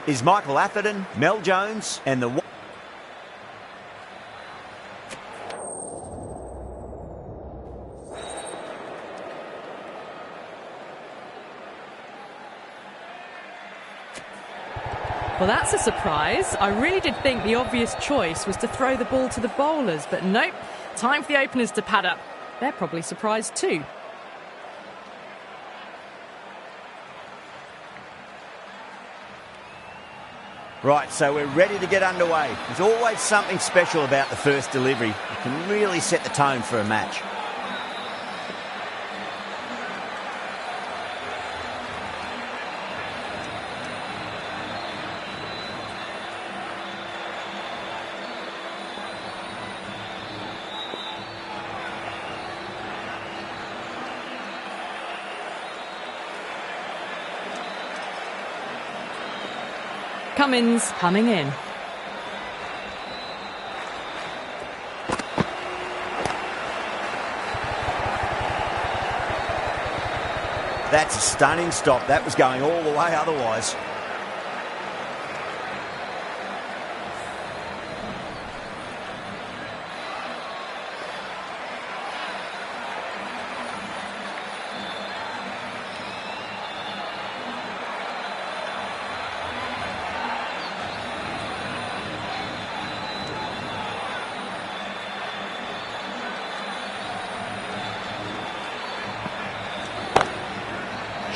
Is Michael Atherton, Mel Jones and the... Well, that's a surprise. I really did think the obvious choice was to throw the ball to the bowlers, but nope. Time for the openers to pad up. They're probably surprised too. Right, so we're ready to get underway. There's always something special about the first delivery. It can really set the tone for a match. Cummins coming in. That's a stunning stop. That was going all the way otherwise.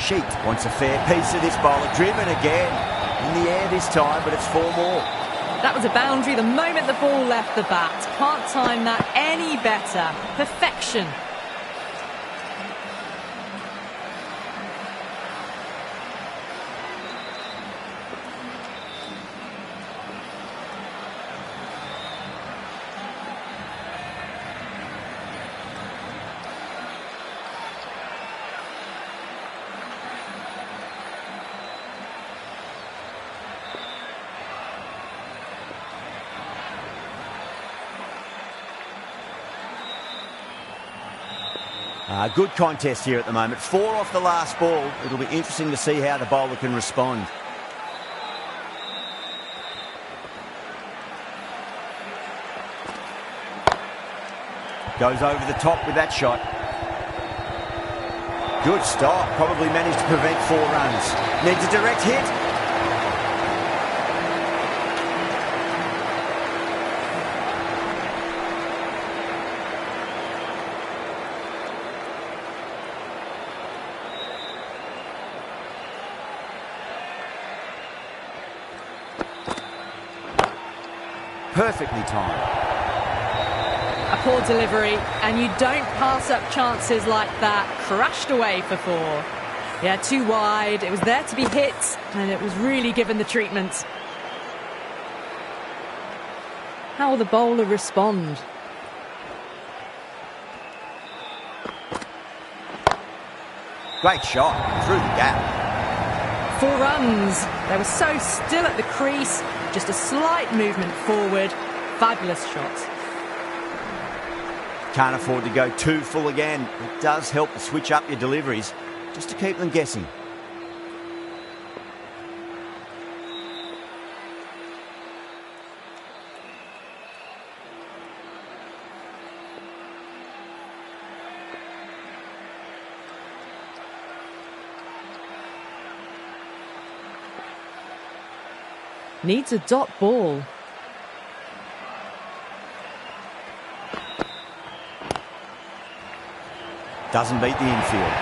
Sheet wants a fair piece of this bowler. Driven again. In the air this time, but it's 4 more. That was a boundary the moment the ball left the bat. Can't time that any better. Perfection. Good contest here at the moment. 4 off the last ball. It'll be interesting to see how the bowler can respond. Goes over the top with that shot. Good stop. Probably managed to prevent 4 runs. Needs a direct hit. Perfectly timed. A poor delivery, and you don't pass up chances like that. Crashed away for 4. Yeah, too wide. It was there to be hit, and it was really given the treatment. How will the bowler respond? Great shot through the gap. 4 runs. They were so still at the crease. Just a slight movement forward. Fabulous shot. Can't afford to go too full again. It does help to switch up your deliveries, just to keep them guessing. Needs a dot ball. Doesn't beat the infield.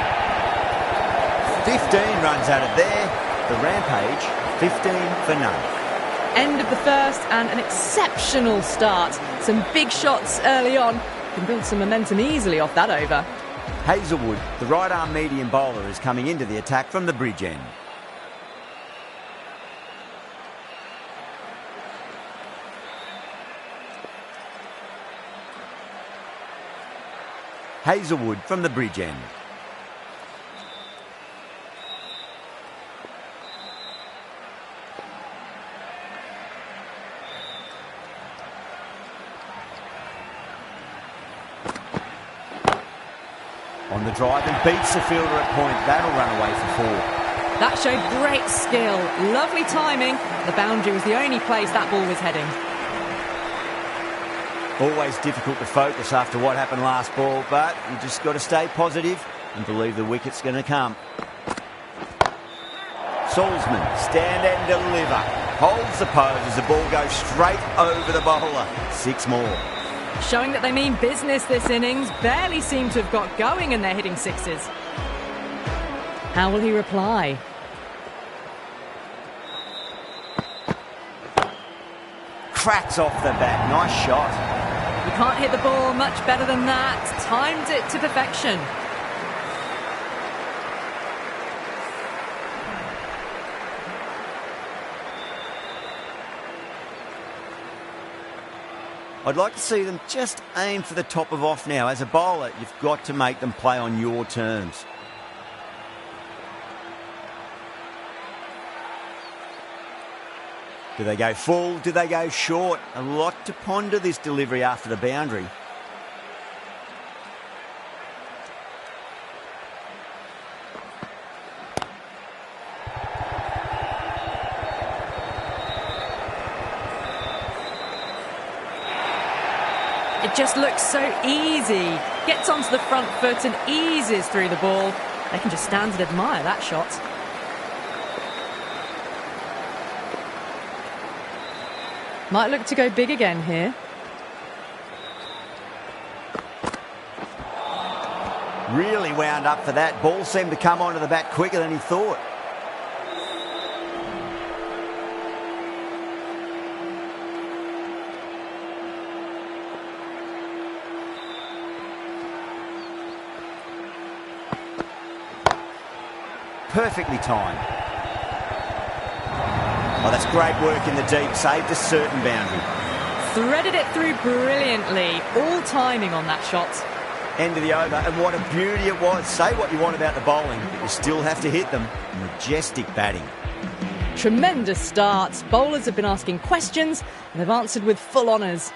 15 runs out of there. The Rampage, 15 for none. End of the first and an exceptional start. Some big shots early on. Can build some momentum easily off that over. Hazelwood, the right-arm medium bowler, is coming into the attack from the bridge end. Hazelwood from the bridge end. On the drive and beats the fielder at point. That'll run away for 4. That showed great skill, lovely timing. The boundary was the only place that ball was heading. Always difficult to focus after what happened last ball, but you just got to stay positive and believe the wicket's going to come. Salzman, stand and deliver. Holds the pose as the ball goes straight over the bowler. 6 more. Showing that they mean business this innings. Barely seem to have got going and they're hitting sixes. How will he reply? Cracks off the bat. Nice shot. You can't hit the ball much better than that. Timed it to perfection. I'd like to see them just aim for the top of off now. As a bowler, you've got to make them play on your terms. Do they go full? Do they go short? A lot to ponder this delivery after the boundary. It just looks so easy. Gets onto the front foot and eases through the ball. They can just stand and admire that shot. Might look to go big again here. Really wound up for that. Ball seemed to come onto the bat quicker than he thought. Perfectly timed. Oh, that's great work in the deep. Saved a certain boundary. Threaded it through brilliantly. All timing on that shot. End of the over, and what a beauty it was. Say what you want about the bowling, but you still have to hit them. Majestic batting. Tremendous starts. Bowlers have been asking questions, and they've answered with full honours.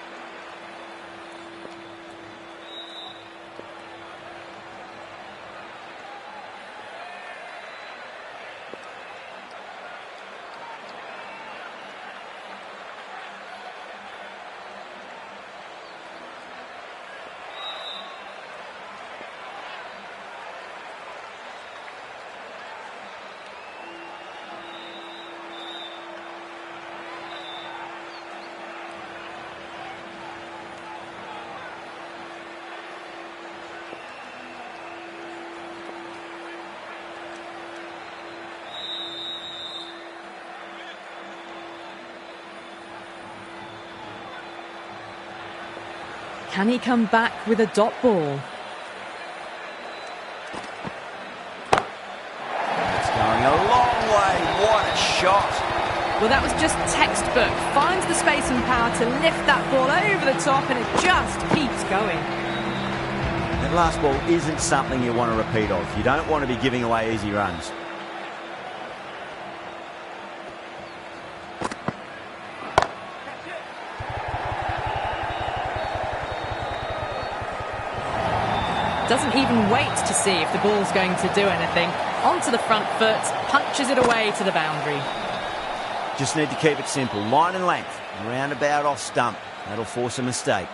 Can he come back with a dot ball? It's going a long way. What a shot. Well, that was just textbook. Finds the space and power to lift that ball over the top, and it just keeps going. That last ball isn't something you want to repeat of. You don't want to be giving away easy runs. Doesn't even wait to see if the ball's going to do anything. Onto the front foot, punches it away to the boundary. Just need to keep it simple. Line and length. Roundabout off stump. That'll force a mistake.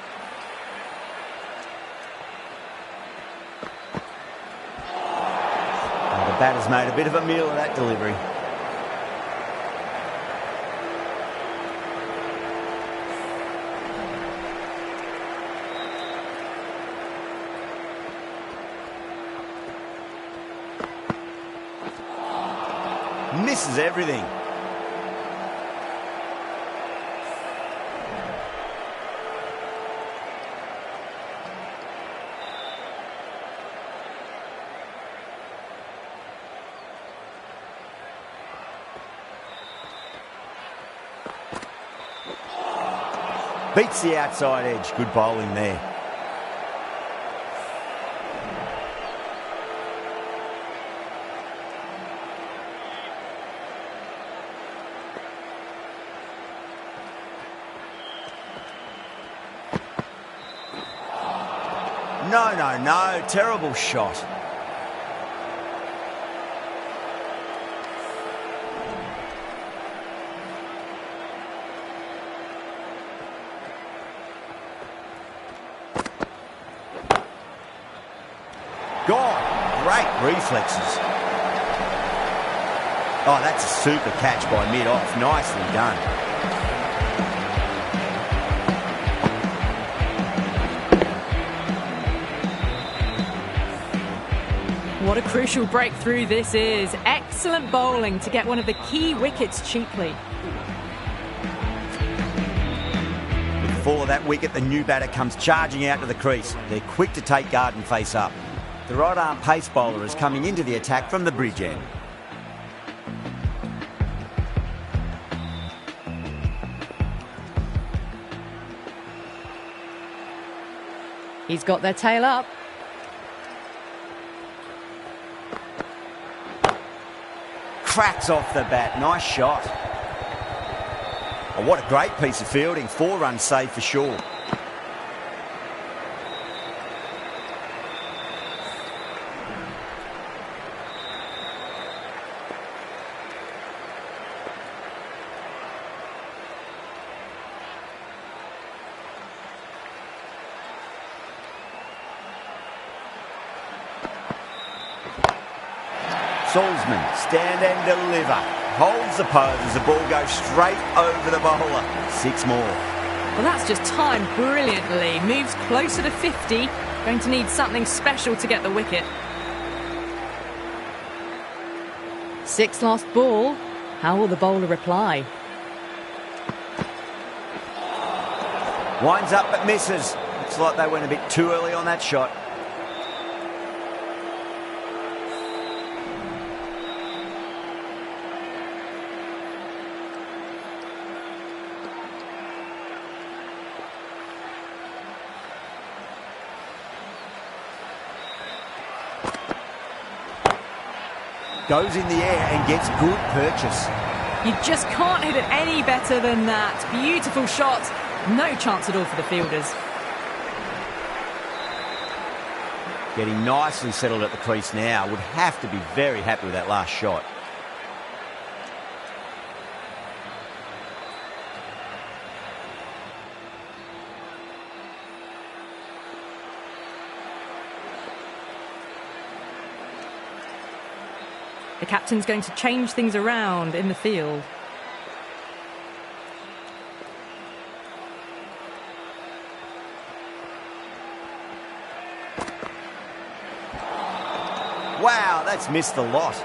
Oh, the batter's made a bit of a meal of that delivery. Misses everything. Beats the outside edge. Good bowling there. No, no, no. Terrible shot. God, great reflexes. Oh, that's a super catch by mid-off. Nicely done. What a crucial breakthrough this is. Excellent bowling to get one of the key wickets cheaply. With the fall of that wicket, the new batter comes charging out to the crease. They're quick to take guard and face up. The right-arm pace bowler is coming into the attack from the bridge end. He's got their tail up. Cracks off the bat. Nice shot. Oh, what a great piece of fielding. 4 runs saved for sure. Salzman, stand and deliver. Holds the pose as the ball goes straight over the bowler. 6 more. Well, that's just timed brilliantly. Moves closer to 50. Going to need something special to get the wicket. 6 last ball. How will the bowler reply? Winds up but misses. Looks like they went a bit too early on that shot. Goes in the air and gets good purchase. You just can't hit it any better than that. Beautiful shot. No chance at all for the fielders. Getting nicely settled at the crease now. Would have to be very happy with that last shot. The captain's going to change things around in the field. Wow, that's missed the lot.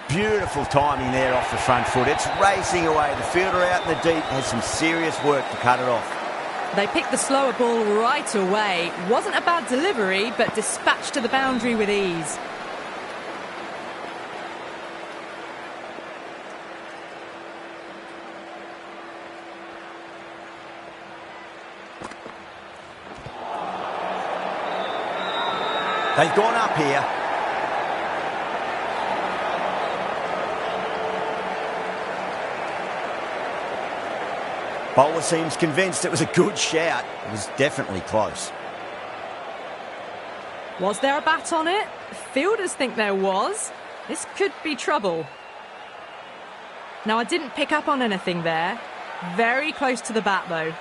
Beautiful timing there off the front foot. It's racing away. The fielder out in the deep has some serious work to cut it off. They picked the slower ball right away. Wasn't a bad delivery, but dispatched to the boundary with ease. They've gone up here. Bowler seems convinced it was a good shout. It was definitely close. Was there a bat on it? Fielders think there was. This could be trouble. Now, I didn't pick up on anything there. Very close to the bat, though.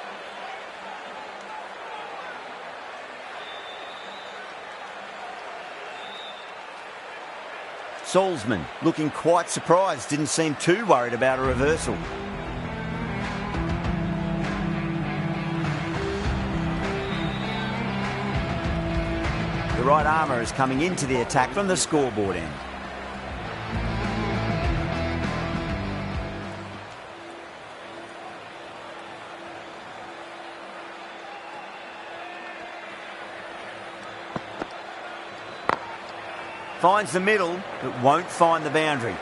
Salzman looking quite surprised. Didn't seem too worried about a reversal. The right armour is coming into the attack from the scoreboard end. Finds the middle, but won't find the boundary.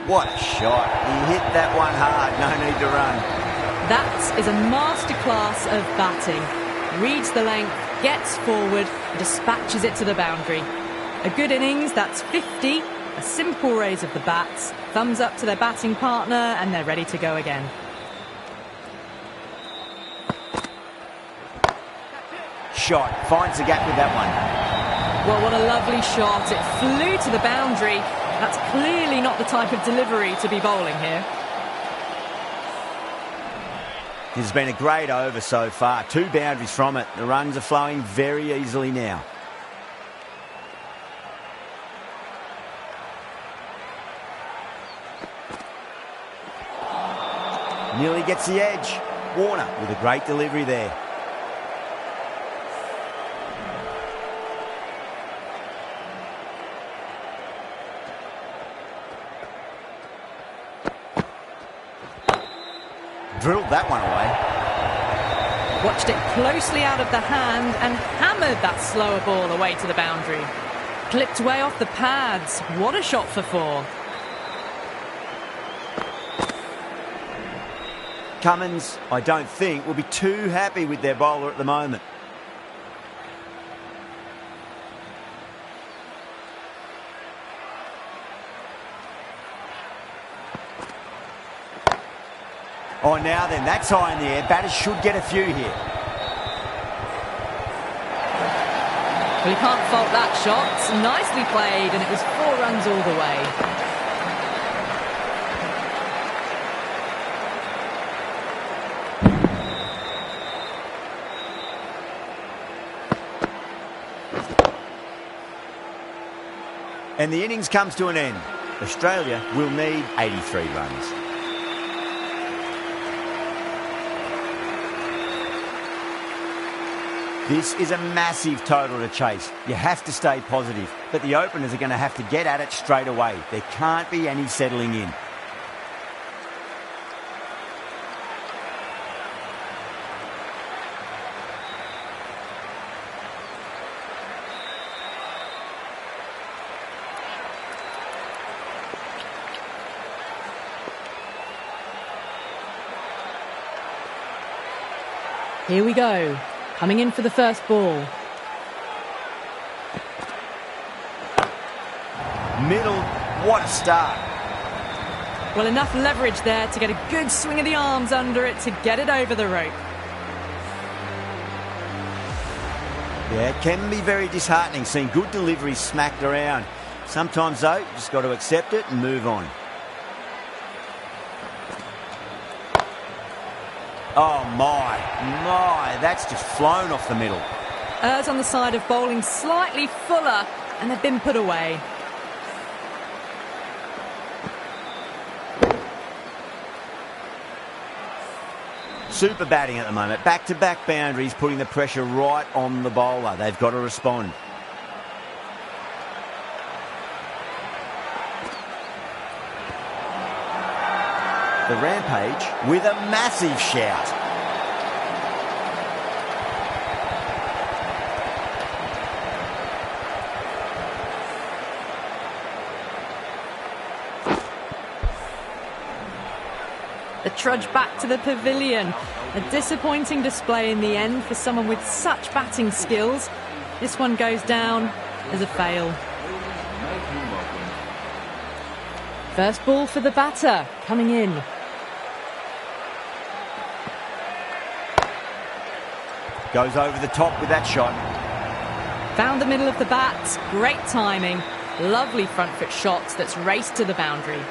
What a shot. He hit that one hard, no need to run. That is a masterclass of batting. Reads the length, gets forward, and dispatches it to the boundary. A good innings, that's 50. A simple raise of the bats. Thumbs up to their batting partner, and they're ready to go again. Shot. Finds the gap with that one. Well, what a lovely shot. It flew to the boundary. That's clearly not the type of delivery to be bowling here. This has been a great over so far. 2 boundaries from it. The runs are flowing very easily now. Nearly gets the edge. Warner with a great delivery there. Drilled that one away. Watched it closely out of the hand and hammered that slower ball away to the boundary. Clipped way off the pads. What a shot for 4. Cummins, I don't think, will be too happy with their bowler at the moment. Oh, now then, that's high in the air. Batters should get a few here. Well, you can't fault that shot. Nicely played, and it was 4 runs all the way. And the innings comes to an end. Australia will need 83 runs. This is a massive total to chase. You have to stay positive, but the openers are going to have to get at it straight away. There can't be any settling in. Here we go. Coming in for the first ball. Middle, what a start. Well, enough leverage there to get a good swing of the arms under it to get it over the rope. Yeah, it can be very disheartening seeing good deliveries smacked around. Sometimes, though, you just got to accept it and move on. Oh, my, that's just flown off the middle. Errs on the side of bowling slightly fuller, and they've been put away. Super batting at the moment. Back-to-back boundaries, putting the pressure right on the bowler. They've got to respond. The Rampage with a massive shout. The trudge back to the pavilion. A disappointing display in the end for someone with such batting skills. This one goes down as a fail. First ball for the batter, coming in. Goes over the top with that shot. Found the middle of the bat, great timing. Lovely front foot shots that's raced to the boundary.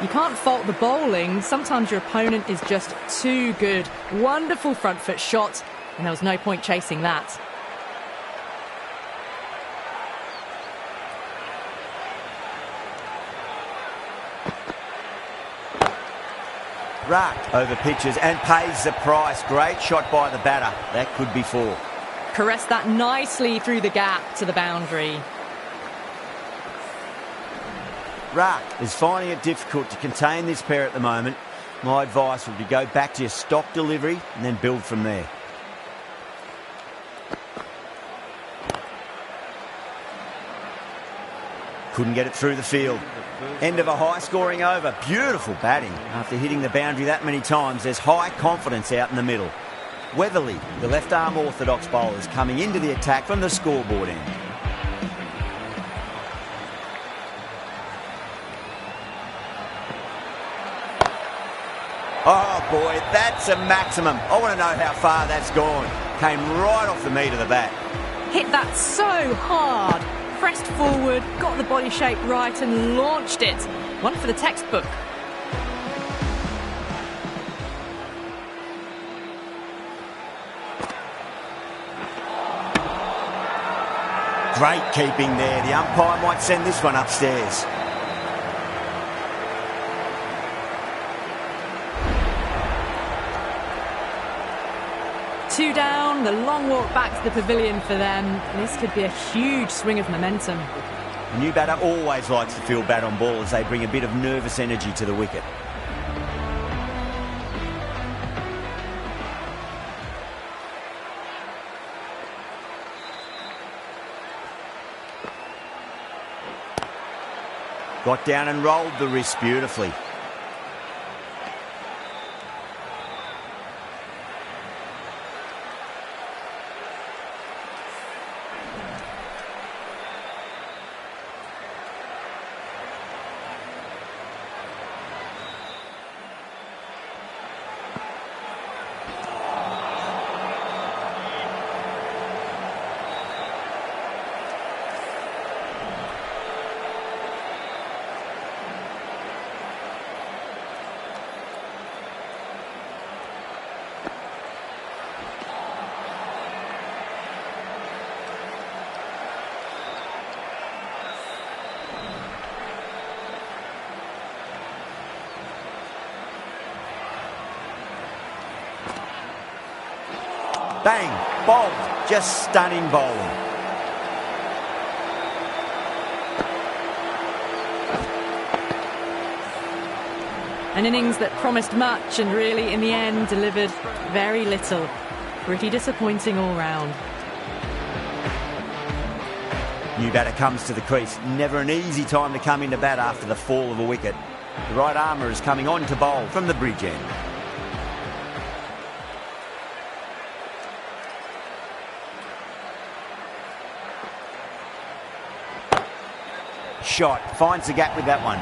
You can't fault the bowling, sometimes your opponent is just too good. Wonderful front foot shot, and there was no point chasing that. Racked over pitches and pays the price. Great shot by the batter. That could be 4. Caressed that nicely through the gap to the boundary. Rack is finding it difficult to contain this pair at the moment. My advice would be go back to your stock delivery and then build from there. Couldn't get it through the field. End of a high-scoring over. Beautiful batting. After hitting the boundary that many times, there's high confidence out in the middle. Weatherly, the left-arm orthodox bowler, is coming into the attack from the scoreboard end. Oh boy, that's a maximum. I want to know how far that's gone. Came right off the meat of the bat. Hit that so hard. Pressed forward, got the body shape right and launched it. One for the textbook. Great keeping there. The umpire might send this one upstairs. Two down, the long walk back to the pavilion for them. This could be a huge swing of momentum. The new batter always likes to feel bat on ball as they bring a bit of nervous energy to the wicket. Got down and rolled the wrist beautifully. Bang, bowled, just stunning bowling. An innings that promised much and really, in the end, delivered very little. Pretty disappointing all round. New batter comes to the crease. Never an easy time to come into bat after the fall of a wicket. The right armour is coming on to bowl from the bridge end. Shot, finds the gap with that one.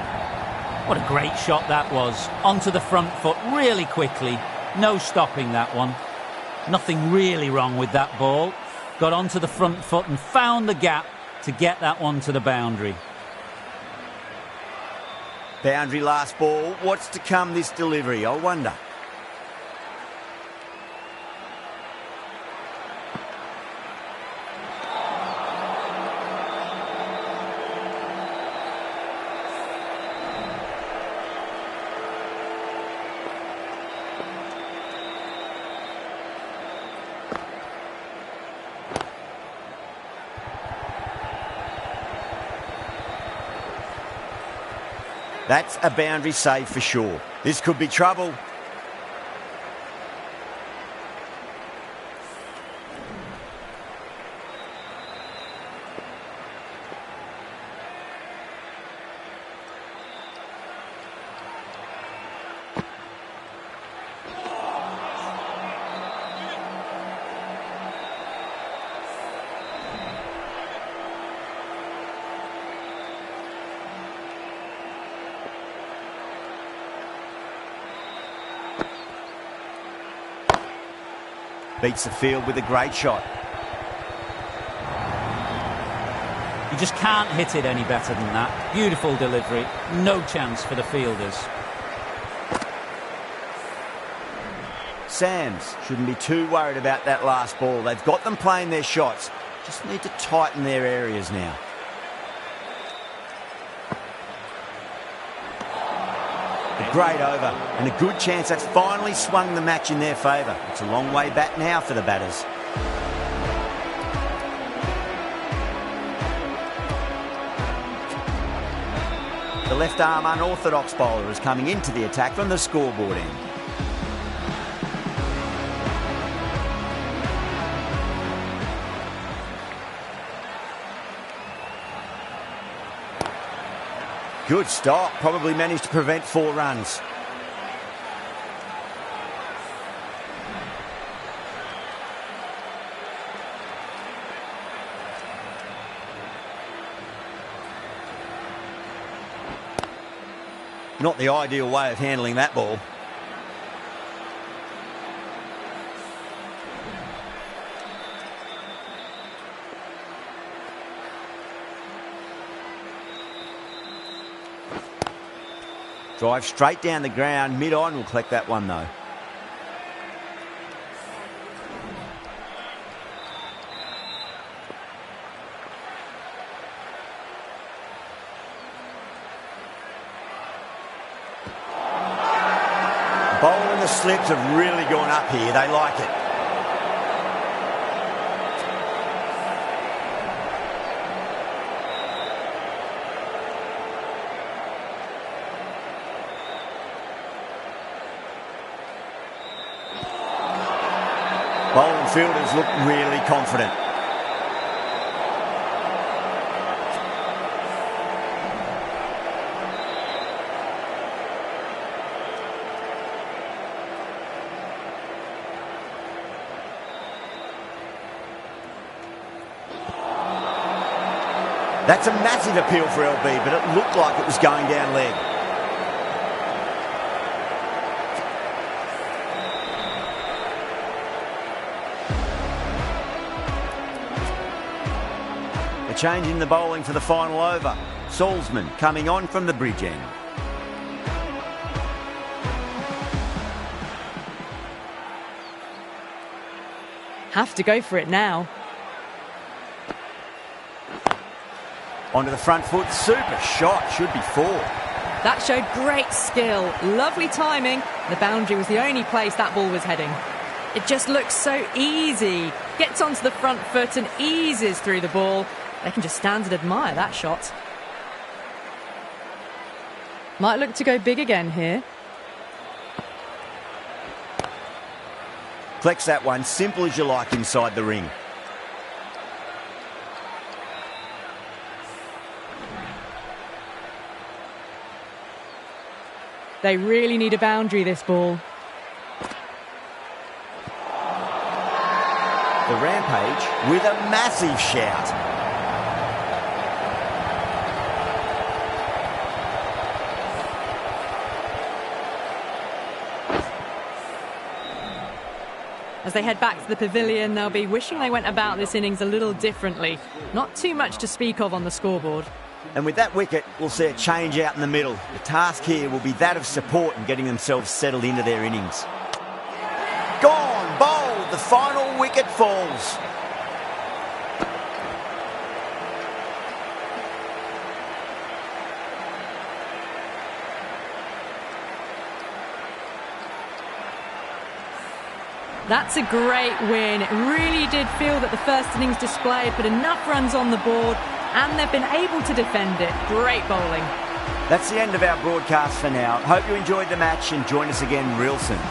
What a great shot that was. Onto the front foot really quickly. No stopping that one. Nothing really wrong with that ball. Got onto the front foot and found the gap to get that one to the boundary. Boundary last ball. What's to come this delivery, I wonder? That's a boundary save for sure. This could be trouble. Beats the field with a great shot. You just can't hit it any better than that. Beautiful delivery. No chance for the fielders. Sams shouldn't be too worried about that last ball. They've got them playing their shots. Just need to tighten their areas now. A great over and a good chance that's finally swung the match in their favour. It's a long way back now for the batters. The left arm unorthodox bowler is coming into the attack from the scoreboard end. Good stop. Probably managed to prevent 4 runs. Not the ideal way of handling that ball. Drive straight down the ground. Mid-on will collect that one though. The bowl and the slips have really gone up here. They like it. Bowling fielders look really confident. That's a massive appeal for LB, but it looked like it was going down leg. A change in the bowling for the final over. Salzman coming on from the bridge end. Have to go for it now. Onto the front foot, super shot, should be 4. That showed great skill, lovely timing. The boundary was the only place that ball was heading. It just looks so easy. Gets onto the front foot and eases through the ball. They can just stand and admire that shot. Might look to go big again here. Flex that one, simple as you like inside the ring. They really need a boundary, this ball. The Rampage with a massive shout. As they head back to the pavilion, they'll be wishing they went about this innings a little differently. Not too much to speak of on the scoreboard. And with that wicket, we'll see a change out in the middle. The task here will be that of support and getting themselves settled into their innings. Gone, bowled, the final wicket falls. That's a great win. It really did feel that the first innings display put enough runs on the board and they've been able to defend it. Great bowling. That's the end of our broadcast for now. Hope you enjoyed the match and join us again real soon.